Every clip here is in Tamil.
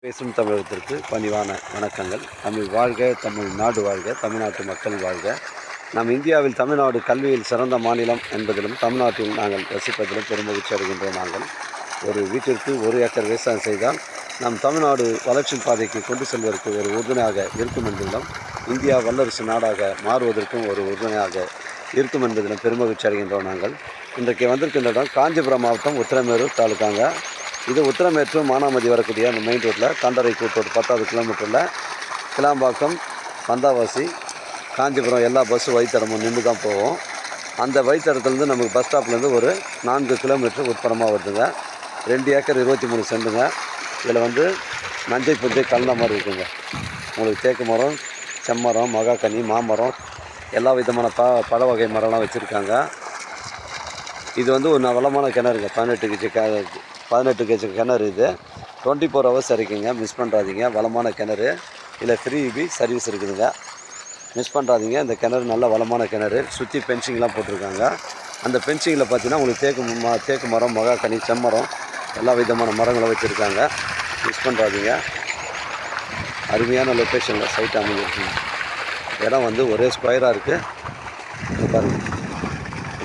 பேசும் தமிழகத்திற்கு பணிவான வணக்கங்கள். தமிழ் வாழ்க, தமிழ்நாடு வாழ்க, தமிழ்நாட்டு மக்கள் வாழ்க. நம் இந்தியாவில் தமிழ்நாடு கல்வியில் சிறந்த மாநிலம் என்பதிலும் தமிழ்நாட்டில் நாங்கள் வசிப்பதிலும் பெருமகிழ்ச்சி அடைகின்றோம். நாங்கள் ஒரு வீட்டிற்கு 1 ஏக்கர் விவசாயம் செய்தால் நம் தமிழ்நாடு வளர்ச்சி பாதைக்கு கொண்டு செல்வதற்கு ஒரு உறுதுணையாக இருக்கும் என்பதிலும் இந்தியா வல்லரசு நாடாக மாறுவதற்கும் ஒரு உறுதுணையாக இருக்கும் என்பதிலும் பெருமகிழ்ச்சி அடைகின்றோம். நாங்கள் இன்றைக்கு வந்திருக்கின்ற இடம் காஞ்சிபுரம் மாவட்டம் உத்திரமேரூர் தாலுக்காங்க. இது உத்திரமேற்று மானாமதி வரக்கூடிய அந்த மெயின் ரோட்டில் கண்டரை கூட்டோடு 10வது கிலோமீட்டரில் கிளாம்பாக்கம், பந்தாவாசி, காஞ்சிபுரம் எல்லா பஸ்ஸு வழித்தடமும் நின்று தான் போவோம். அந்த வழித்தடத்துலேருந்து நமக்கு பஸ் ஸ்டாப்லேருந்து ஒரு 4 கிலோமீட்டர் உட்புறமாக வருதுங்க. 2 ஏக்கர் 23 சென்ட்டுங்க. இதில் நஞ்சை புஞ்சை கலந்த மாதிரி இருக்குங்க. உங்களுக்கு தேக்கு மரம், செம்மரம், மகாக்கனி, மாமரம், எல்லா விதமான பழ வகை மரம்லாம் வச்சுருக்காங்க. இது ஒரு வளமான கிணறுங்க. 18 கேஜி கிணறு. இது 24 ஹவர்ஸ் இருக்குங்க. மிஸ் பண்ணுறாதீங்க. வளமான கிணறு. இதில் ஃப்ரீ சர்வீஸ் இருக்குதுங்க. மிஸ் பண்ணுறாதீங்க. இந்த கிணறு நல்ல வளமான கிணறு. சுற்றி பென்சிங்லாம் போட்டிருக்காங்க. அந்த பென்சிங்கில் பார்த்தீங்கன்னா உங்களுக்கு தேக்கு மரம், மகாக்கனி, செம்மரம், எல்லா விதமான மரங்களை வச்சுருக்காங்க. மிஸ் பண்ணுறாதீங்க. அருமையான லொக்கேஷனில் சைட் அமைஞ்சிருக்குங்க. இடம் ஒரே ஸ்கொயராக இருக்குது பாருங்கள்.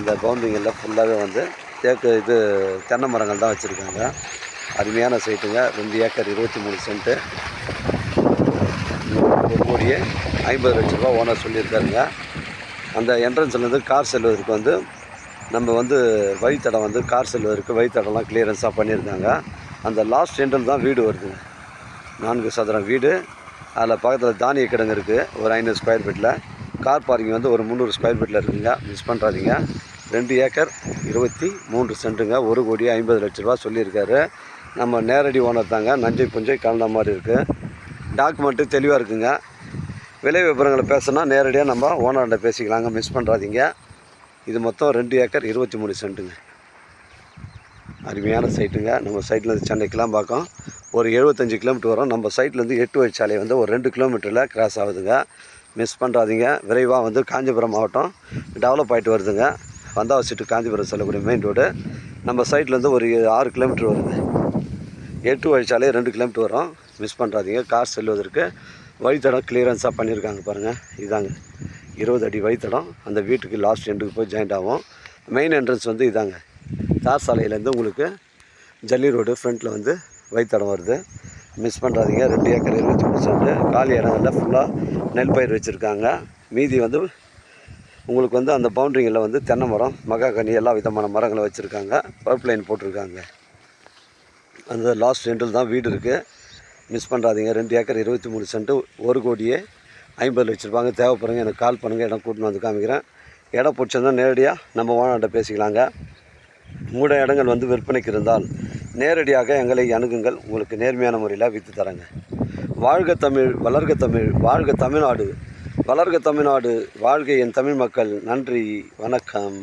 இந்த பவுண்டரிங்களில் ஃபுல்லாகவே தென்னை மரங்கள் தான் வச்சுருக்காங்க. அருமையான சைட்டுங்க. 2 ஏக்கர் 23 சென்ட்டு. 1,50,00,000 ஓனர் சொல்லியிருக்காருங்க. அந்த என்ட்ரன்ஸ்லேருந்து கார் செல்வதற்கு நம்ம வழித்தடம் கார் செல்வதற்கு வழித்தடம்லாம் கிளியரன்ஸாக பண்ணியிருக்காங்க. அந்த லாஸ்ட் எண்டில் தான் வீடு வருதுங்க. 4 சதுரம் வீடு. அதில் பக்கத்தில் தானிய கிடங்கு இருக்குது. ஒரு 500 ஸ்கொயர் ஃபீட்டில். கார் பார்க்கிங் ஒரு 300 ஸ்கொயர் ஃபீட்டில் இருக்குதுங்க. மிஸ் பண்ணுறாதீங்க. 2 ஏக்கர் 23 சென்ட்டுங்க. 1,50,00,000 சொல்லியிருக்காரு. நம்ம நேரடி ஓனர் தாங்க. நஞ்சை புஞ்சை கலந்த மாதிரி இருக்குது. டாக்குமெண்ட்டு தெளிவாக இருக்குங்க. விலை விவரங்களை பேசுனா நேரடியாக நம்ம ஓனர்கிட்ட பேசிக்கலாங்க. மிஸ் பண்ணுறாதீங்க. இது மொத்தம் 2 ஏக்கர் 23 சென்ட்டுங்க. அருமையான சைட்டுங்க. நம்ம சைட்லேருந்து சென்னை கிளாம்பாக்கம் ஒரு 75 கிலோமீட்டர் வரும். நம்ம சைட்லேருந்து 8 வழிச்சாலை ஒரு 2 கிலோமீட்டரில் கிராஸ் ஆகுதுங்க. மிஸ் பண்ணுறாதீங்க. விரைவாக காஞ்சிபுரம் மாவட்டம் டெவலப் ஆகிட்டு வருதுங்க. பந்தாவாசி டு காஞ்சிபுரம் செல்லக்கூடிய மெயின் ரோடு. நம்ம சைட்லேருந்து ஒரு 6 கிலோமீட்டர் வருது. 8 வழிச்சாலை 2 கிலோமீட்டர் வரும். மிஸ் பண்ணுறாதீங்க. கார் செல்வதற்கு வழித்தடம் கிளியரன்ஸாக பண்ணியிருக்காங்க பாருங்கள். இதாங்க 20 அடி வழித்தடம். அந்த வீட்டுக்கு லாஸ்ட் எண்டுக்கு போய் ஜாயிண்ட் ஆகும். மெயின் என்ட்ரன்ஸ் இதாங்க. தார் சாலையிலேருந்து உங்களுக்கு ஜல்லி ரோடு ஃப்ரண்ட்டில் வழித்தடம் வருது. மிஸ் பண்ணுறாதீங்க. 2 ஏக்கர் 23 சென்ட். காலி இடங்களில் ஃபுல்லாக நெல் பயிர் வச்சுருக்காங்க. மீதி உங்களுக்கு அந்த பவுண்டரிங்களில் தென்னை மரம், மகாக்கனி, எல்லா விதமான மரங்களை வச்சுருக்காங்க. பைப் லைன் போட்டிருக்காங்க. அந்த லாஸ்ட் எண்டில் தான் வீடு இருக்குது. மிஸ் பண்ணுறாதீங்க. 2 ஏக்கர் 23 சென்ட்டு. 1,50,00,000 தேவைப்படுங்க. எனக்கு கால் பண்ணுங்கள். இடம் கூட்டின்னு காமிக்கிறேன். இடம் பிடிச்சிருந்தால் நேரடியாக நம்ம ஓனர்கிட்ட பேசிக்கலாங்க. உங்களோட இடங்கள் விற்பனைக்கு இருந்தால் நேரடியாக எங்களை அணுகுங்கள். உங்களுக்கு நேர்மையான முறையில் விற்று தரேங்க. வாழ்க தமிழ், வளர்க தமிழ், வாழ்க தமிழ்நாடு, வளர்க தமிழ்நாடு, வாழ்க என் தமிழ் மக்கள். நன்றி, வணக்கம்.